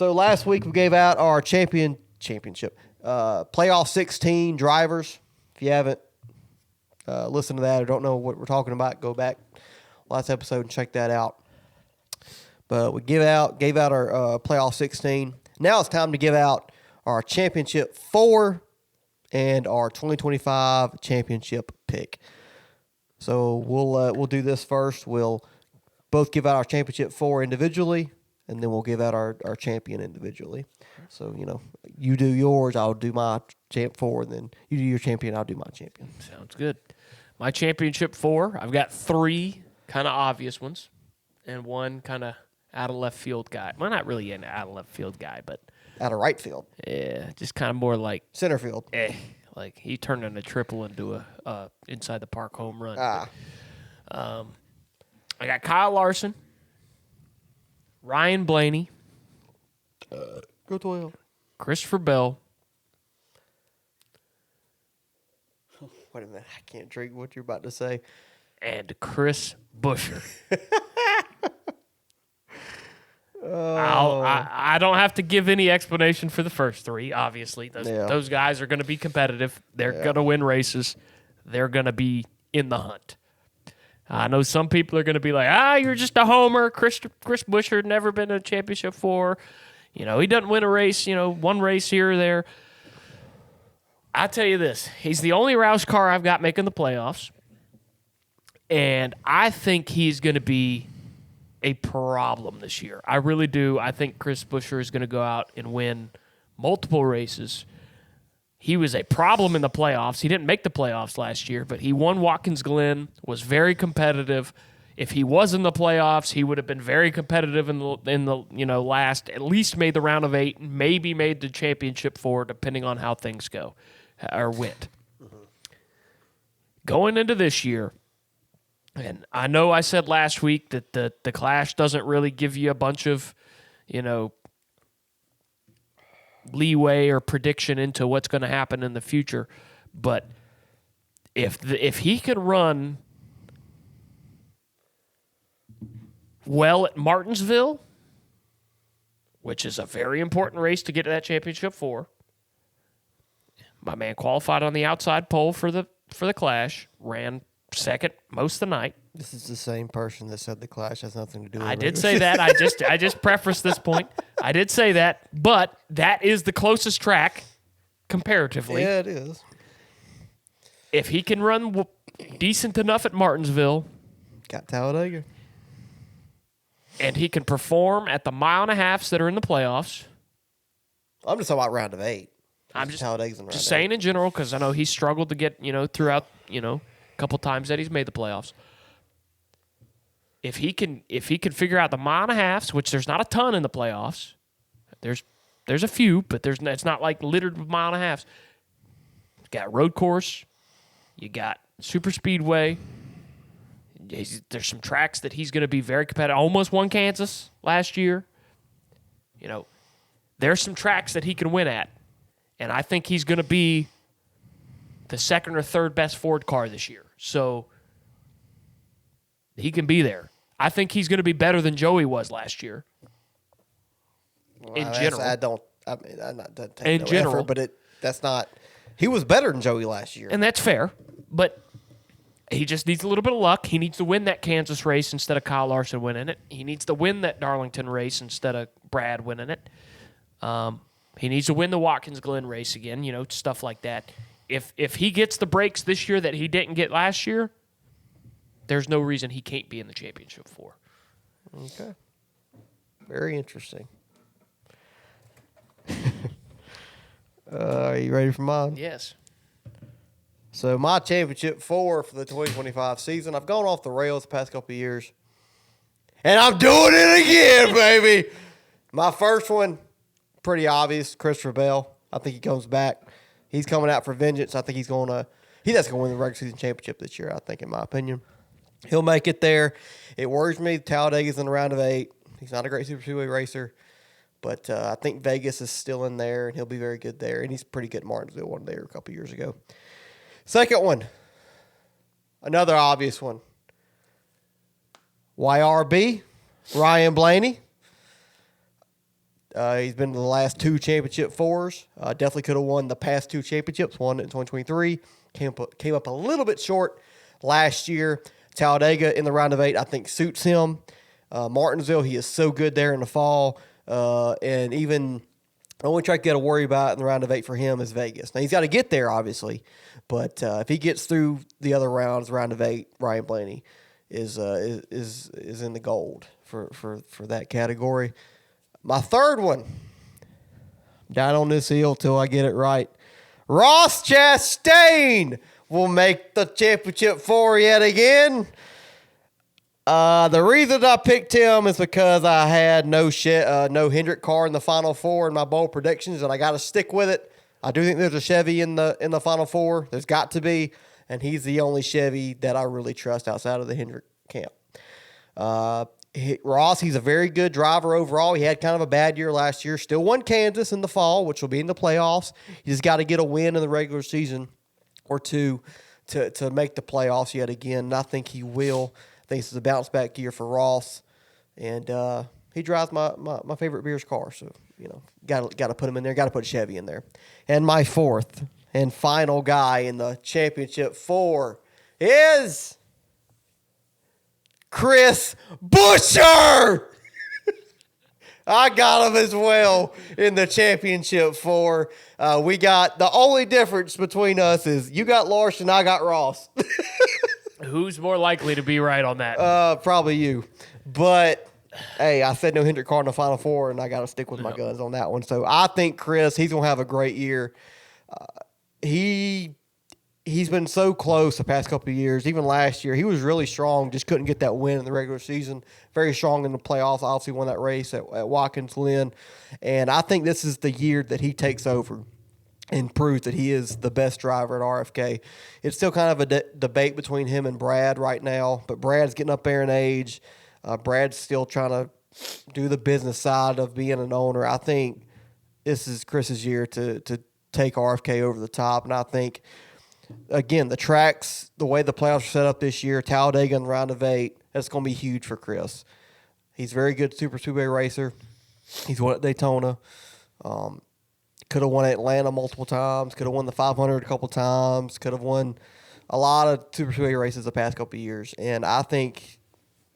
So last week we gave out our championship playoff 16 drivers. If you haven't listened to that or don't know what we're talking about, go back last episode and check that out. But we gave out our playoff 16. Now it's time to give out our championship 4 and our 2025 championship pick. So we'll do this first. We'll both give out our championship 4 individually, and then we'll give out our champion individually. So, you do yours, I'll do my champ 4, and then you do your champion, I'll do my champion. Sounds good. My championship 4, I've got 3 kind of obvious ones and 1 kind of out of left field guy. Well, not really an out of left field guy, but out of right field. Yeah, just kind of more like center field. Like he turned in a triple into a inside the park home run. I got Kyle Larson, Ryan Blaney, go 12, Christopher Bell. Wait a minute, I can't drink what you're about to say. And Chris Buescher. I don't have to give any explanation for the first 3, obviously. Those guys are going to be competitive. They're going to win races. They're going to be in the hunt. I know some people are going to be like, you're just a homer. Chris Buescher never been in a championship 4. He doesn't win a race, one race here or there. I tell you this, he's the only Roush car I've got making the playoffs. And I think he's going to be a problem this year. I really do. I think Chris Buescher is going to go out and win multiple races. He was a problem in the playoffs. He didn't make the playoffs last year, but he won Watkins Glen, was very competitive. If he was in the playoffs, he would have been very competitive in the last, at least made the round of 8, maybe made the championship 4, depending on how things go or went. Mm-hmm. Going into this year, and I know I said last week that the Clash doesn't really give you a bunch of, leeway or prediction into what's going to happen in the future. But if he can run well at Martinsville, which is a very important race to get to that championship 4, my man qualified on the outside pole for the Clash, ran second most of the night. This is the same person that said the Clash has nothing to do with it. I did say that. I just prefaced this point. I did say that, but that is the closest track comparatively. Yeah, it is. If he can run decent enough at Martinsville, got Talladega, and he can perform at the 1.5 miles that are in the playoffs. I'm just talking about round of 8. I'm just Talladega's saying in general because I know he struggled to get throughout a couple times that he's made the playoffs. If he can figure out the 1.5 miles, which there's not a ton in the playoffs, there's a few, but it's not like littered with 1.5 miles. You got road course, you got super speedway. There's some tracks that he's going to be very competitive. Almost won Kansas last year. There's some tracks that he can win at, and I think he's going to be the second or third best Ford car this year. So he can be there. I think he's going to be better than Joey was last year. Well, in general. I'm not taking no general, effort, but that's not. He was better than Joey last year. And that's fair, but he just needs a little bit of luck. He needs to win that Kansas race instead of Kyle Larson winning it. He needs to win that Darlington race instead of Brad winning it. He needs to win the Watkins Glen race again, stuff like that. If he gets the breaks this year that he didn't get last year, there's no reason he can't be in the championship 4. Okay. Very interesting. Are you ready for mine? Yes. So my championship 4 for the 2025 season, I've gone off the rails the past couple of years. And I'm doing it again, baby. My first one, pretty obvious, Christopher Bell. I think he comes back. He's coming out for vengeance. I think he's going to win the regular season championship this year, I think, in my opinion. He'll make it there. It worries me. Talladega's in the round of 8. He's not a great super speedway racer. But I think Vegas is still in there, and he'll be very good there. And he's pretty good at Martinsville one day or a couple years ago. Second one, another obvious one. YRB, Ryan Blaney. He's been to the last 2 championship fours. Definitely could have won the past 2 championships, won in 2023. Came up a little bit short last year. Talladega in the round of 8, I think, suits him. Martinsville, he is so good there in the fall. And even the only track you got to worry about in the round of 8 for him is Vegas. Now, he's got to get there, obviously. But if he gets through the other rounds, round of 8, Ryan Blaney is in the gold for that category. My third one, down on this hill till I get it right. Ross Chastain will make the championship 4 yet again. The reason I picked him is because I had no Hendrick car in the Final 4 in my bold predictions, and I got to stick with it. I do think there's a Chevy in the Final 4. There's got to be, and he's the only Chevy that I really trust outside of the Hendrick camp. Ross, he's a very good driver overall. He had kind of a bad year last year. Still won Kansas in the fall, which will be in the playoffs. He's got to get a win in the regular season or 2 to make the playoffs yet again, and I think he will. I think this is a bounce-back year for Ross, and he drives my favorite Beers car, so got to put him in there. Got to put Chevy in there. And my fourth and final guy in the championship 4 is Chris Buescher. I got him as well in the championship 4. We got the only difference between us is you got Larson, I got Ross. Who's more likely to be right on that? Probably you. But hey, I said no Hendrick car in the Final 4, and I got to stick with my guns on that one. So I think Chris, he's going to have a great year. He's been so close the past couple of years. Even last year, he was really strong, just couldn't get that win in the regular season. Very strong in the playoffs. Obviously won that race at Watkins Glen. And I think this is the year that he takes over and proves that he is the best driver at RFK. It's still kind of a debate between him and Brad right now, but Brad's getting up there in age. Brad's still trying to do the business side of being an owner. I think this is Chris's year to take RFK over the top, and I think, again, the tracks, the way the playoffs are set up this year, Talladega in the round of 8, that's going to be huge for Chris. He's a very good Super Speedway racer. He's won at Daytona. Could have won Atlanta multiple times. Could have won the 500 a couple times. Could have won a lot of Super Speedway races the past couple of years. And I think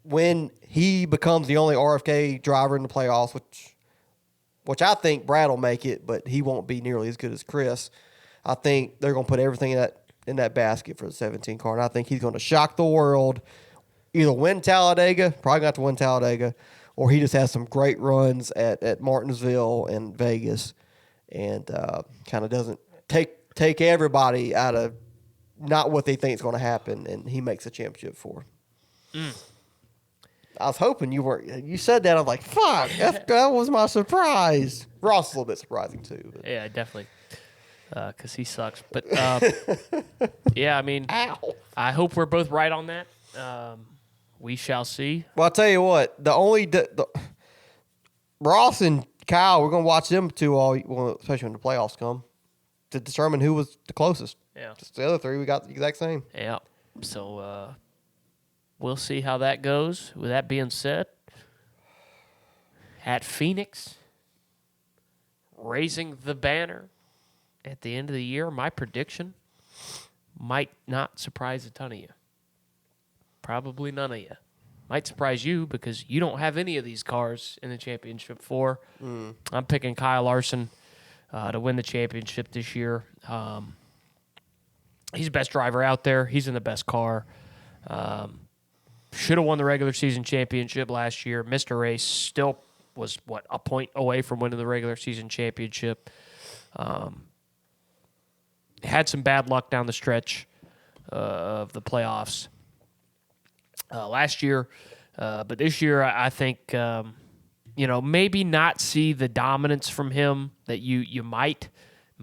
when he becomes the only RFK driver in the playoffs, which I think Brad will make it, but he won't be nearly as good as Chris, I think they're going to put everything in that basket for the 17 car. And I think he's going to shock the world, either win Talladega, probably not to win Talladega, or he just has some great runs at Martinsville and Vegas and kind of doesn't take everybody out of not what they think is going to happen, and he makes a championship 4. I was hoping you weren't. You said that. I'm like, fuck, that was my surprise. Ross is a little bit surprising, too. But. Yeah, definitely. Because he sucks. But, yeah, I mean, Ow. I hope we're both right on that. We shall see. Well, I'll tell you what. Ross and Kyle, we're going to watch them two especially when the playoffs come, to determine who was the closest. Yeah. Just the other 3, we got the exact same. Yeah. So, we'll see how that goes. With that being said, at Phoenix, raising the banner at the end of the year, my prediction might not surprise a ton of you. Probably none of you. Might surprise you because you don't have any of these cars in the championship 4. I'm picking Kyle Larson to win the championship this year. He's the best driver out there. He's in the best car. Should have won the regular season championship last year. Missed a race. Still was, a point away from winning the regular season championship. Had some bad luck down the stretch of the playoffs last year. But this year, I think, maybe not see the dominance from him that you might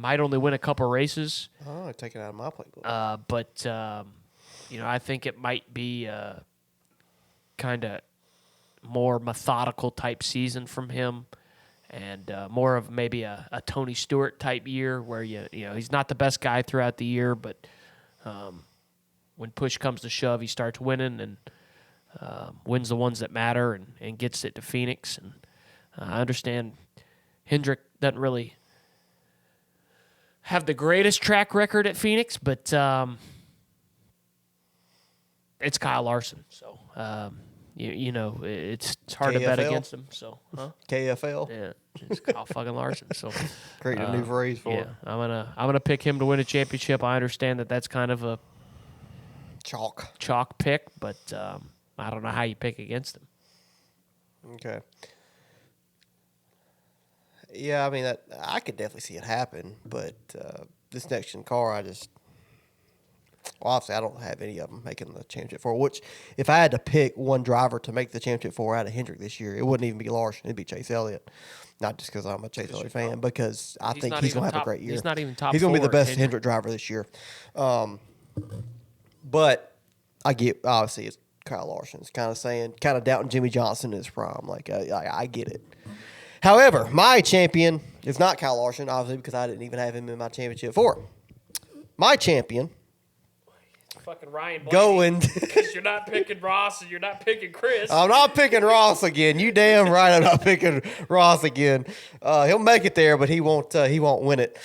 only win a couple races. Oh, take it out of my plate. But I think it might be kind of more methodical type season from him, and more of maybe a Tony Stewart type year where he's not the best guy throughout the year, but when push comes to shove, he starts winning and wins the ones that matter and gets it to Phoenix. And I understand Hendrick doesn't really have the greatest track record at Phoenix, but it's Kyle Larson. So, you know, it's hard to bet KFL? against him. So, KFL. yeah, it's Kyle fucking Larson. So, Create a new phrase for yeah, it. I'm gonna pick him to win a championship. I understand that that's kind of a chalk pick, but I don't know how you pick against him. Okay. Yeah, I mean, I could definitely see it happen, but this next-gen car, obviously, I don't have any of them making the championship four, which if I had to pick one driver to make the championship four out of Hendrick this year, it wouldn't even be Larson. It'd be Chase Elliott. Not just because I'm a Chase Elliott fan, because I think he's going to have a great year. He's not even top He's going to be the best Hendrick. Hendrick driver this year. But I get, obviously, it's Kyle Larson. It's kind of doubting Jimmy Johnson in his prime. Like, I get it. However, my champion is not Kyle Larson, obviously, because I didn't even have him in my championship four. My champion... Fucking Ryan Blaney. Going. Because you're not picking Ross and you're not picking Chris. I'm not picking Ross again. You damn right I'm not picking Ross again. He'll make it there, but he won't win it.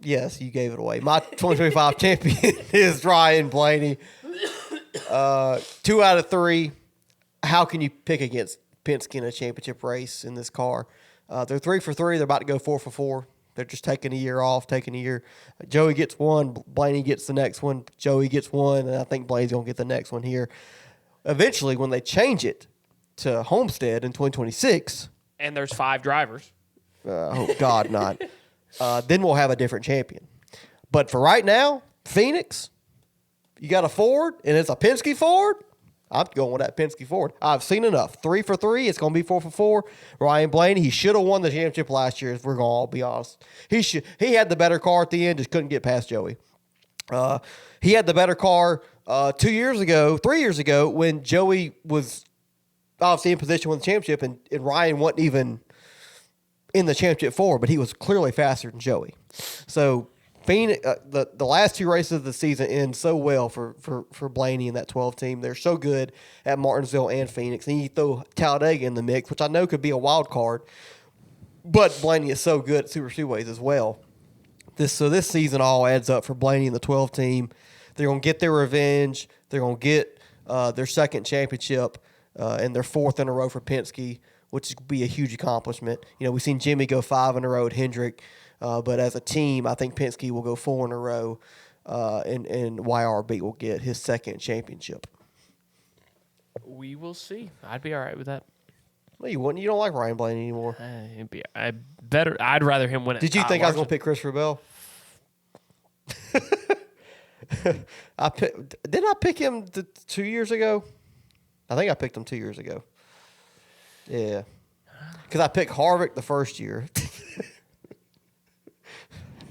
Yes, you gave it away. My 2025 champion is Ryan Blaney. 2 out of 3. How can you pick against Penske in a championship race in this car? They're 3 for 3. They're about to go 4 for 4. They're just taking a year off, taking a year. Joey gets one, Blaney gets the next one. Joey gets one, and I think Blaney's going to get the next one here. Eventually, when they change it to Homestead in 2026. And there's 5 drivers. Oh, God, not. Then we'll have a different champion. But for right now, Phoenix, you got a Ford, and it's a Penske Ford. I'm going with that Penske Ford. I've seen enough. 3 for 3. It's going to be 4 for 4. Ryan Blaney, he should have won the championship last year, if we're going to all be honest. He had the better car at the end, just couldn't get past Joey. He had the better car 3 years ago, when Joey was obviously in position to win the championship, and Ryan wasn't even in the championship four, but he was clearly faster than Joey. So Phoenix, the last 2 races of the season end so well for Blaney and that 12 team. They're so good at Martinsville and Phoenix. And you throw Talladega in the mix, which I know could be a wild card, but Blaney is so good at Super Speedways as well. This season all adds up for Blaney and the 12 team. They're going to get their revenge. They're going to get their second championship and their 4th in a row for Penske, which would be a huge accomplishment. You know, we've seen Jimmy go 5 in a row at Hendrick. But as a team, I think Penske will go 4 in a row, and YRB will get his second championship. We will see. I'd be all right with that. No, you wouldn't. You don't like Ryan Blaney anymore. I'd rather him win it. Did you think I was going to pick Christopher Bell? Didn't I pick him 2 years ago? I think I picked him 2 years ago. Yeah. Because I picked Harvick the first year.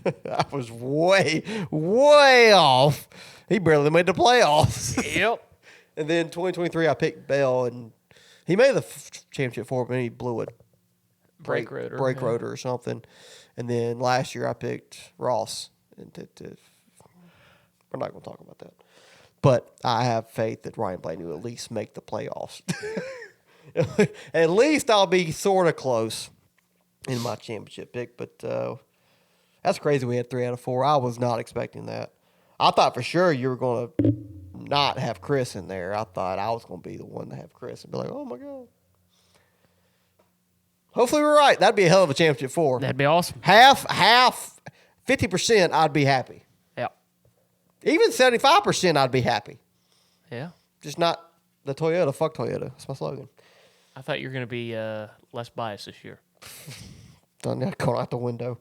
I was way, way off. He barely made the playoffs. Yep. And then 2023, I picked Bell, and he made the championship for me. He blew a brake rotor or something. And then last year, I picked Ross. And we're not going to talk about that. But I have faith that Ryan Blaney will at least make the playoffs. At least I'll be sort of close in my championship pick. But that's crazy we had 3 out of 4. I was not expecting that. I thought for sure you were going to not have Chris in there. I thought I was going to be the one to have Chris and be like, oh, my God. Hopefully we're right. That'd be a hell of a championship 4. That'd be awesome. Half, 50%, I'd be happy. Yeah. Even 75%, I'd be happy. Yeah. Just not the Toyota. Fuck Toyota. That's my slogan. I thought you were going to be less biased this year. Done that, going out the window.